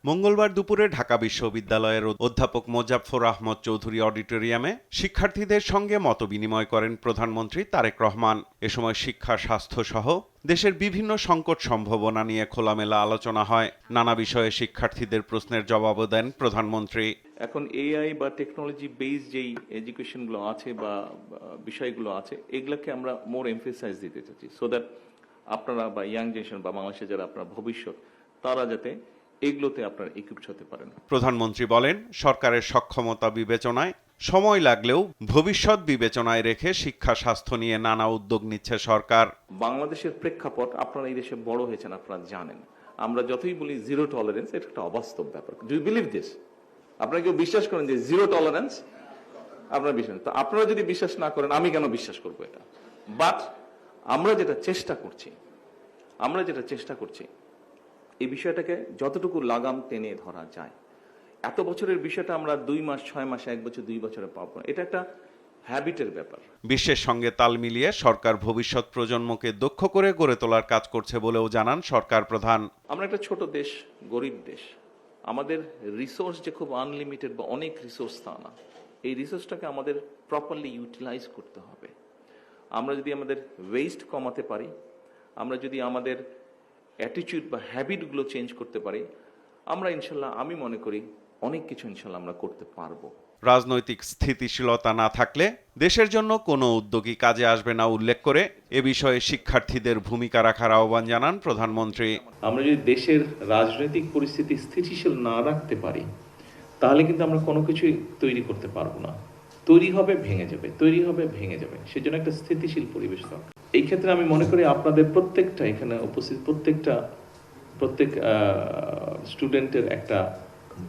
মঙ্গলবার দুপুরে ঢাকা বিশ্ববিদ্যালয়ের অধ্যাপক মোজাফফর আহমদ চৌধুরী অডিটোরিয়ামে শিক্ষার্থীদের সঙ্গে মতবিনিময় করেন প্রধানমন্ত্রী তারেক রহমান। এ সময় শিক্ষা, স্বাস্থ্য সহ দেশের বিভিন্ন সংকট সম্ভাবনা নিয়ে খোলামেলা আলোচনা হয়। নানা বিষয়ে শিক্ষার্থীদের প্রশ্নের জবাবও দেন প্রধানমন্ত্রী। এখন এআই বা টেকনোলজি বেস যেই এডুকেশনগুলো আছে বা বিষয়গুলো আছে, এগুলোকে আমরা মোর এমফেসাইজ দিতে চাচ্ছি, সো দ্যাট আপনারা বা ইয়াং জেনারেশন বা বাংলাদেশে যারা আপনার ভবিষ্যৎ, তারা যাতে এগুলোতে আপনার ইকুইপড হতে পারেন। প্রধানমন্ত্রী বলেন, সরকারের সক্ষমতা বিবেচনায় সময় লাগলেও ভবিষ্যৎ বিবেচনায় রেখে শিক্ষা, স্বাস্থ্য নিয়ে নানা উদ্যোগ নিচ্ছে সরকার। বাংলাদেশের প্রেক্ষাপট, আপনারা এই দেশে বড় হয়েছেন, আপনারা জানেন, আমরা যতই বলি জিরো টলারেন্স, এটা একটা অবাস্তব ব্যাপার। Do you believe this? আপনারা কেউ বিশ্বাস করেন যে জিরো টলারেন্স? আপনারা বিশ্বাস, তো আপনারা যদি বিশ্বাস না করেন, আমি কেন বিশ্বাস করবো এটা? বাট আমরা যেটা চেষ্টা করছি এই বিষয়টাকে যতটুকু লাগাম টেনে ধরা যায়। এত বছরের বিষয়টা আমরা 2 মাস, 6 মাসে, 1 বছর, 2 বছরে পাবো না। এটা একটা হ্যাবিটের ব্যাপার। বিশ্বের সঙ্গে তাল মিলিয়ে সরকার ভবিষ্যৎ প্রজন্মকে দক্ষ করে গড়ে তোলার কাজ করছে বলেও জানান সরকার প্রধান। আমরা একটা ছোট দেশ, গরিব দেশ, আমাদের রিসোর্স যে খুব আনলিমিটেড বা অনেক রিসোর্স তা না। এই রিসোর্সটাকে আমাদের প্রপারলি ইউটিলাইজ করতে হবে। আমরা যদি আমাদের ওয়েস্ট কমাতে পারি, আমরা যদি আমাদের অ্যাটিটিউড বা হ্যাবিটগুলো চেঞ্জ করতে পারি, আমরা ইনশাল্লাহ, আমি মনে করি অনেক কিছু ইনশাল্লাহ আমরা করতে পারবো। রাজনৈতিক স্থিতিশীলতা না থাকলে দেশের জন্য কোনো উদ্যোগই কাজে আসবে না উল্লেখ করে এ বিষয়ে শিক্ষার্থীদের ভূমিকা রাখার আহ্বান জানান প্রধানমন্ত্রী। আমরা যদি দেশের রাজনৈতিক পরিস্থিতি স্থিতিশীল না রাখতে পারি, তাহলে কিন্তু আমরা কোনো কিছুই তৈরি করতে পারবো না। তৈরি হবে ভেঙে যাবে। সেজন্য একটা স্থিতিশীল পরিবেশ দরকার। এই ক্ষেত্রে আমি মনে করি আপনাদের প্রত্যেকটা এখানে উপস্থিত প্রত্যেক স্টুডেন্টের একটা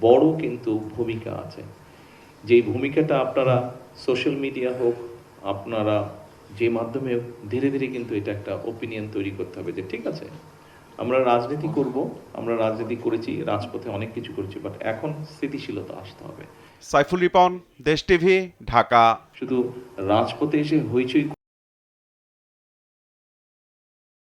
বড় কিন্তু ভূমিকা আছে। যেই ভূমিকাটা আপনারা সোশ্যাল মিডিয়া হোক, আপনারা যে মাধ্যমে ধীরে ধীরে কিন্তু এটা একটা ওপিনিয়ন তৈরি করতে হবে যে ঠিক আছে, আমরা রাজনীতি করব, আমরা রাজনীতি করেছি, রাজপথে অনেক কিছু করেছি, বাট এখন স্থিতিশীলতা আসতে হবে। সাইফুল রিপন, দেশ টিভি, ঢাকা। শুধু রাজপথে এসে হইচই